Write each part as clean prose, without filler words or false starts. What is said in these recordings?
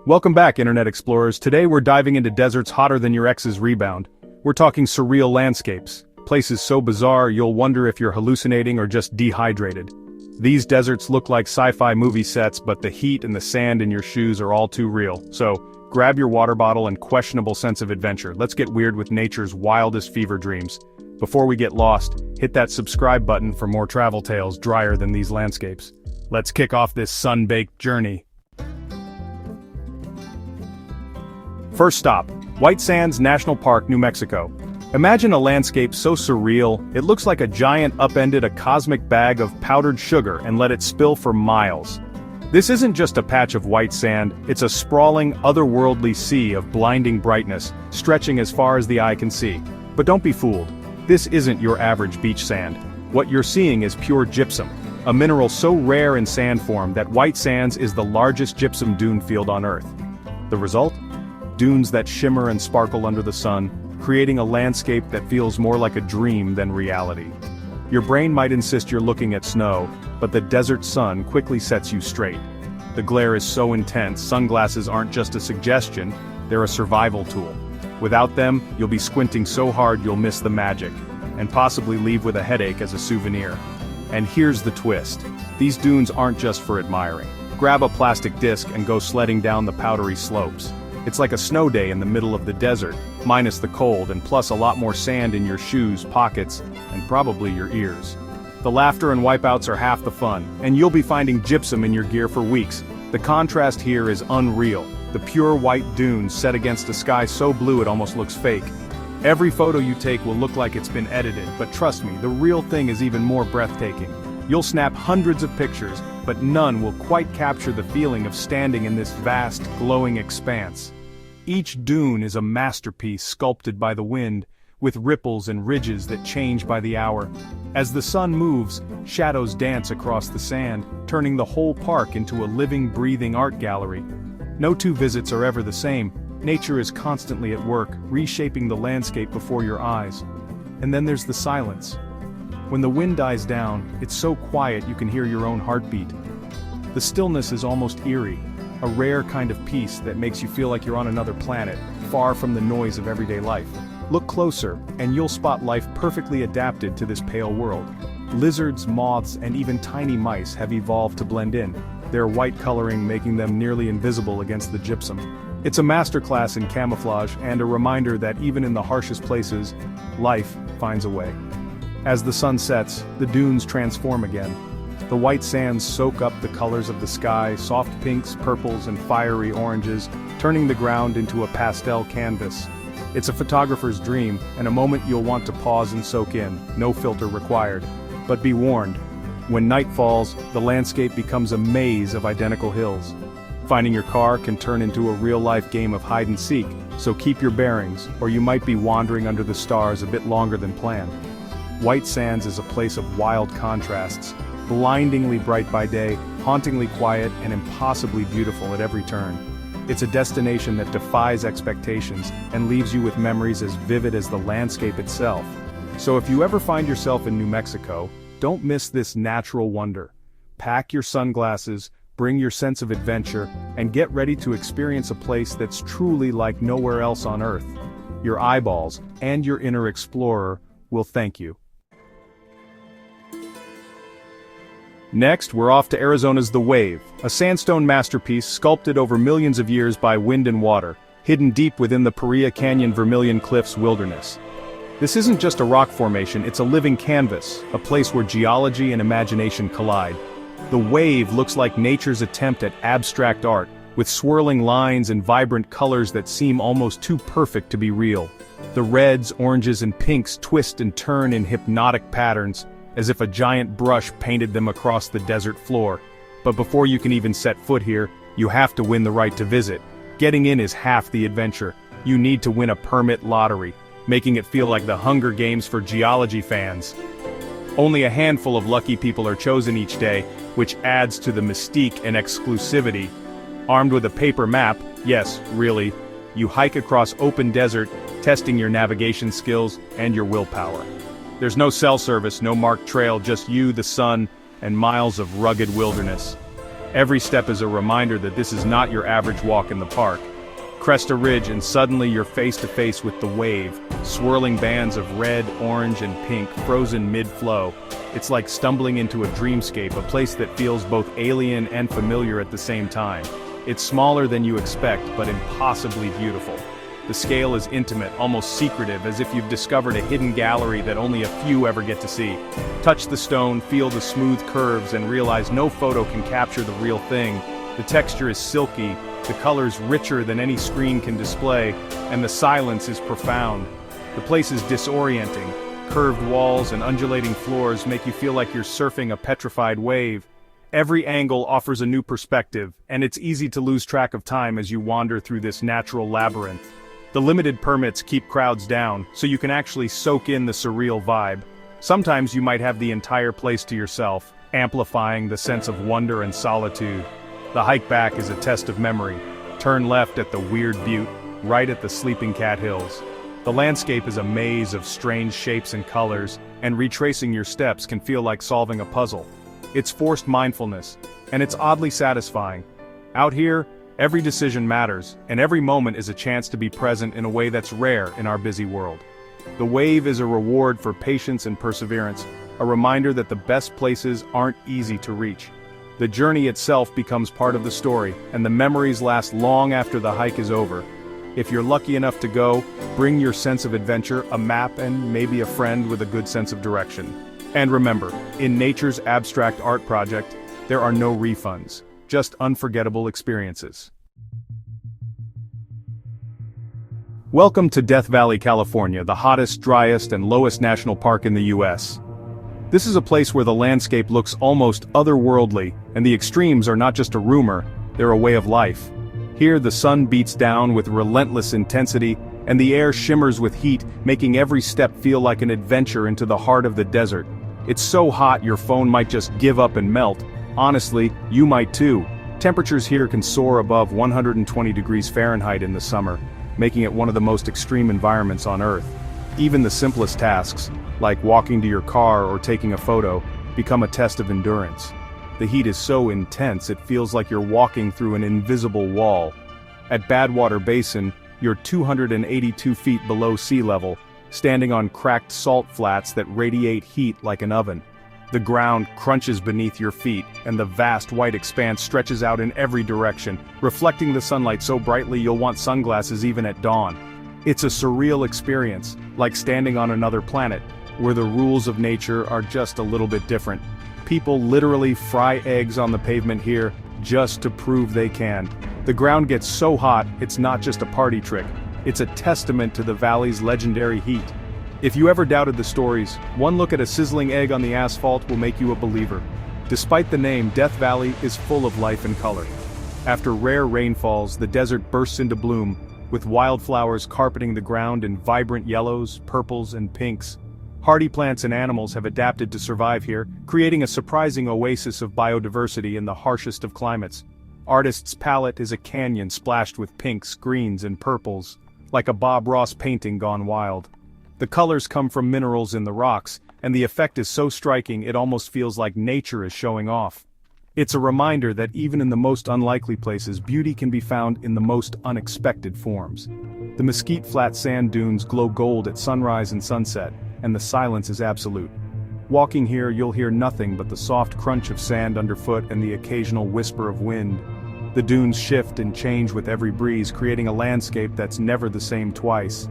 Welcome back, Internet Explorers. Today we're diving into deserts hotter than your ex's rebound. We're talking surreal landscapes, places so bizarre you'll wonder if you're hallucinating or just dehydrated. These deserts look like sci-fi movie sets, but the heat and the sand in your shoes are all too real. So, grab your water bottle and questionable sense of adventure. Let's get weird with nature's wildest fever dreams. Before we get lost, hit that subscribe button for more travel tales drier than these landscapes. Let's kick off this sun-baked journey. First stop, White Sands National Park, New Mexico. Imagine a landscape so surreal, it looks like a giant upended a cosmic bag of powdered sugar and let it spill for miles. This isn't just a patch of white sand, it's a sprawling, otherworldly sea of blinding brightness, stretching as far as the eye can see. But don't be fooled. This isn't your average beach sand. What you're seeing is pure gypsum, a mineral so rare in sand form that White Sands is the largest gypsum dune field on Earth. The result? Dunes that shimmer and sparkle under the sun, creating a landscape that feels more like a dream than reality. Your brain might insist you're looking at snow, but the desert sun quickly sets you straight. The glare is so intense, sunglasses aren't just a suggestion, they're a survival tool. Without them, you'll be squinting so hard you'll miss the magic, and possibly leave with a headache as a souvenir. And here's the twist. These dunes aren't just for admiring. Grab a plastic disc and go sledding down the powdery slopes. It's like a snow day in the middle of the desert, minus the cold and plus a lot more sand in your shoes, pockets, and probably your ears. The laughter and wipeouts are half the fun, and you'll be finding gypsum in your gear for weeks. The contrast here is unreal. The pure white dunes set against a sky so blue it almost looks fake. Every photo you take will look like it's been edited, but trust me, the real thing is even more breathtaking. You'll snap hundreds of pictures, but none will quite capture the feeling of standing in this vast, glowing expanse. Each dune is a masterpiece sculpted by the wind, with ripples and ridges that change by the hour. As the sun moves, shadows dance across the sand, turning the whole park into a living, breathing art gallery. No two visits are ever the same. Nature is constantly at work, reshaping the landscape before your eyes. And then there's the silence. When the wind dies down, it's so quiet you can hear your own heartbeat. The stillness is almost eerie, a rare kind of peace that makes you feel like you're on another planet, far from the noise of everyday life. Look closer, and you'll spot life perfectly adapted to this pale world. Lizards, moths, and even tiny mice have evolved to blend in, their white coloring making them nearly invisible against the gypsum. It's a masterclass in camouflage and a reminder that even in the harshest places, life finds a way. As the sun sets, the dunes transform again. The white sands soak up the colors of the sky, soft pinks, purples, and fiery oranges, turning the ground into a pastel canvas. It's a photographer's dream, and a moment you'll want to pause and soak in, no filter required. But be warned, when night falls, the landscape becomes a maze of identical hills. Finding your car can turn into a real-life game of hide-and-seek, so keep your bearings, or you might be wandering under the stars a bit longer than planned. White Sands is a place of wild contrasts, blindingly bright by day, hauntingly quiet, and impossibly beautiful at every turn. It's a destination that defies expectations and leaves you with memories as vivid as the landscape itself. So if you ever find yourself in New Mexico, don't miss this natural wonder. Pack your sunglasses, bring your sense of adventure, and get ready to experience a place that's truly like nowhere else on Earth. Your eyeballs, and your inner explorer, will thank you. Next, we're off to Arizona's The Wave, a sandstone masterpiece sculpted over millions of years by wind and water, hidden deep within the Paria Canyon Vermilion Cliffs wilderness. This isn't just a rock formation, it's a living canvas, a place where geology and imagination collide. The Wave looks like nature's attempt at abstract art, with swirling lines and vibrant colors that seem almost too perfect to be real. The reds, oranges, and pinks twist and turn in hypnotic patterns, as if a giant brush painted them across the desert floor. But before you can even set foot here, you have to win the right to visit. Getting in is half the adventure. You need to win a permit lottery, making it feel like the Hunger Games for geology fans. Only a handful of lucky people are chosen each day, which adds to the mystique and exclusivity. Armed with a paper map, yes, really, you hike across open desert, testing your navigation skills and your willpower. There's no cell service, no marked trail, just you, the sun, and miles of rugged wilderness. Every step is a reminder that this is not your average walk in the park. Crest a ridge and suddenly you're face to face with the wave, swirling bands of red, orange, and pink frozen mid-flow. It's like stumbling into a dreamscape, a place that feels both alien and familiar at the same time. It's smaller than you expect, but impossibly beautiful. The scale is intimate, almost secretive, as if you've discovered a hidden gallery that only a few ever get to see. Touch the stone, feel the smooth curves, and realize no photo can capture the real thing. The texture is silky, the colors richer than any screen can display, and the silence is profound. The place is disorienting. Curved walls and undulating floors make you feel like you're surfing a petrified wave. Every angle offers a new perspective, and it's easy to lose track of time as you wander through this natural labyrinth. The limited permits keep crowds down, so you can actually soak in the surreal vibe. Sometimes you might have the entire place to yourself, amplifying the sense of wonder and solitude. The hike back is a test of memory. Turn left at the Weird Butte, right at the Sleeping Cat Hills. The landscape is a maze of strange shapes and colors, and retracing your steps can feel like solving a puzzle. It's forced mindfulness, and it's oddly satisfying. Out here, every decision matters, and every moment is a chance to be present in a way that's rare in our busy world. The wave is a reward for patience and perseverance, a reminder that the best places aren't easy to reach. The journey itself becomes part of the story, and the memories last long after the hike is over. If you're lucky enough to go, bring your sense of adventure, a map, and maybe a friend with a good sense of direction. And remember, in nature's abstract art project, there are no refunds, just unforgettable experiences. Welcome to Death Valley, California, the hottest, driest, and lowest national park in the US. This is a place where the landscape looks almost otherworldly, and the extremes are not just a rumor, they're a way of life. Here the sun beats down with relentless intensity, and the air shimmers with heat, making every step feel like an adventure into the heart of the desert. It's so hot your phone might just give up and melt. Honestly, you might too. Temperatures here can soar above 120 degrees Fahrenheit in the summer, making it one of the most extreme environments on Earth. Even the simplest tasks, like walking to your car or taking a photo, become a test of endurance. The heat is so intense it feels like you're walking through an invisible wall. At Badwater Basin, you're 282 feet below sea level, standing on cracked salt flats that radiate heat like an oven. The ground crunches beneath your feet, and the vast white expanse stretches out in every direction, reflecting the sunlight so brightly you'll want sunglasses even at dawn. It's a surreal experience, like standing on another planet, where the rules of nature are just a little bit different. People literally fry eggs on the pavement here, just to prove they can. The ground gets so hot, it's not just a party trick. It's a testament to the valley's legendary heat. If you ever doubted the stories, one look at a sizzling egg on the asphalt will make you a believer. Despite the name, Death Valley is full of life and color. After rare rainfalls, the desert bursts into bloom, with wildflowers carpeting the ground in vibrant yellows, purples, and pinks. Hardy plants and animals have adapted to survive here, creating a surprising oasis of biodiversity in the harshest of climates. Artists' palette is a canyon splashed with pinks, greens, and purples, like a Bob Ross painting gone wild. The colors come from minerals in the rocks, and the effect is so striking it almost feels like nature is showing off. It's a reminder that even in the most unlikely places, beauty can be found in the most unexpected forms. The Mesquite Flat sand dunes glow gold at sunrise and sunset, and the silence is absolute. Walking here, you'll hear nothing but the soft crunch of sand underfoot and the occasional whisper of wind. The dunes shift and change with every breeze, creating a landscape that's never the same twice.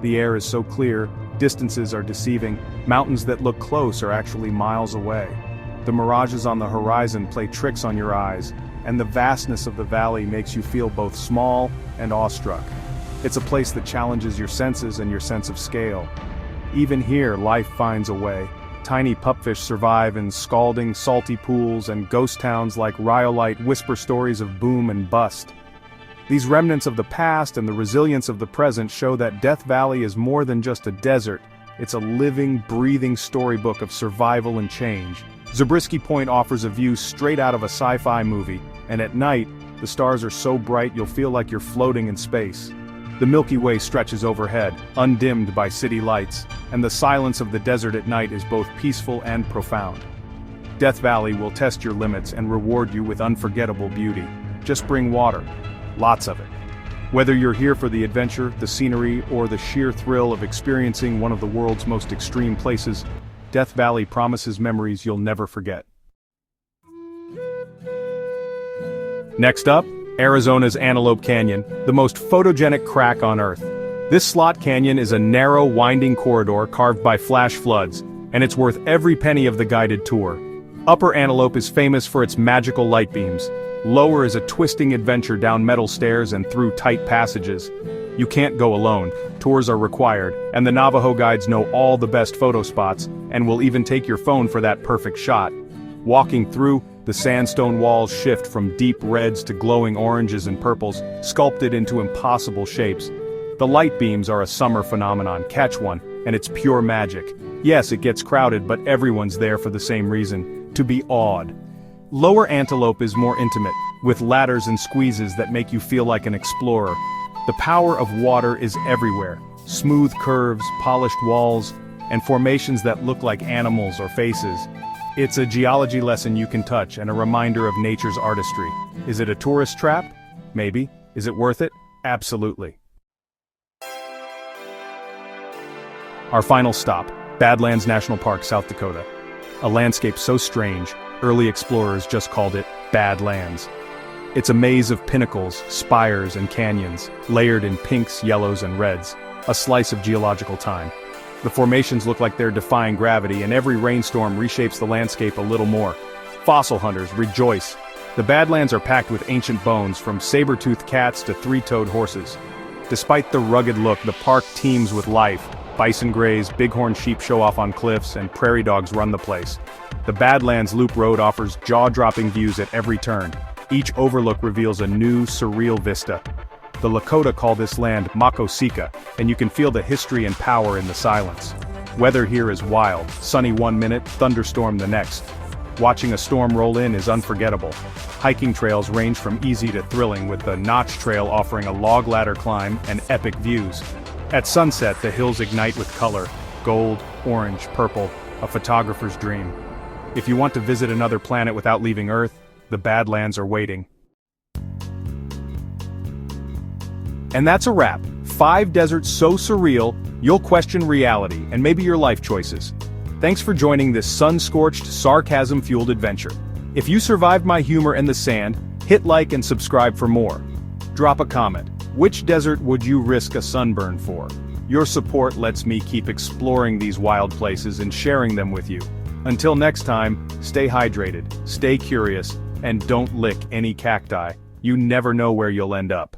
The air is so clear, distances are deceiving, mountains that look close are actually miles away. The mirages on the horizon play tricks on your eyes, and the vastness of the valley makes you feel both small and awestruck. It's a place that challenges your senses and your sense of scale. Even here, life finds a way. Tiny pupfish survive in scalding, salty pools, and ghost towns like Rhyolite whisper stories of boom and bust. These remnants of the past and the resilience of the present show that Death Valley is more than just a desert, it's a living, breathing storybook of survival and change. Zabriskie Point offers a view straight out of a sci-fi movie, and at night, the stars are so bright you'll feel like you're floating in space. The Milky Way stretches overhead, undimmed by city lights, and the silence of the desert at night is both peaceful and profound. Death Valley will test your limits and reward you with unforgettable beauty. Just bring water. Lots of it. Whether you're here for the adventure, the scenery, or the sheer thrill of experiencing one of the world's most extreme places, Death Valley promises memories you'll never forget. Next up, Arizona's Antelope Canyon, the most photogenic crack on Earth. This slot canyon is a narrow, winding corridor carved by flash floods, and it's worth every penny of the guided tour. Upper Antelope is famous for its magical light beams. Lower is a twisting adventure down metal stairs and through tight passages. You can't go alone, tours are required, and the Navajo guides know all the best photo spots, and will even take your phone for that perfect shot. Walking through, the sandstone walls shift from deep reds to glowing oranges and purples, sculpted into impossible shapes. The light beams are a summer phenomenon, catch one, and it's pure magic. Yes, it gets crowded, but everyone's there for the same reason, to be awed. Lower Antelope is more intimate, with ladders and squeezes that make you feel like an explorer. The power of water is everywhere. Smooth curves, polished walls, and formations that look like animals or faces. It's a geology lesson you can touch and a reminder of nature's artistry. Is it a tourist trap? Maybe. Is it worth it? Absolutely. Our final stop, Badlands National Park, South Dakota. A landscape so strange, early explorers just called it Badlands. It's a maze of pinnacles, spires, and canyons, layered in pinks, yellows, and reds, a slice of geological time. The formations look like they're defying gravity, and every rainstorm reshapes the landscape a little more. Fossil hunters rejoice. The Badlands are packed with ancient bones, from saber-toothed cats to three-toed horses. Despite the rugged look, the park teems with life. Bison graze, bighorn sheep show off on cliffs, and prairie dogs run the place. The Badlands Loop Road offers jaw-dropping views at every turn. Each overlook reveals a new, surreal vista. The Lakota call this land Makosika, and you can feel the history and power in the silence. Weather here is wild, sunny one minute, thunderstorm the next. Watching a storm roll in is unforgettable. Hiking trails range from easy to thrilling, with the Notch Trail offering a log ladder climb and epic views. At sunset, the hills ignite with color, gold, orange, purple, a photographer's dream. If you want to visit another planet without leaving Earth, the Badlands are waiting. And that's a wrap. 5 deserts so surreal, you'll question reality and maybe your life choices. Thanks for joining this sun-scorched, sarcasm-fueled adventure. If you survived my humor and the sand, hit like and subscribe for more. Drop a comment. Which desert would you risk a sunburn for? Your support lets me keep exploring these wild places and sharing them with you. Until next time, stay hydrated, stay curious, and don't lick any cacti. You never know where you'll end up.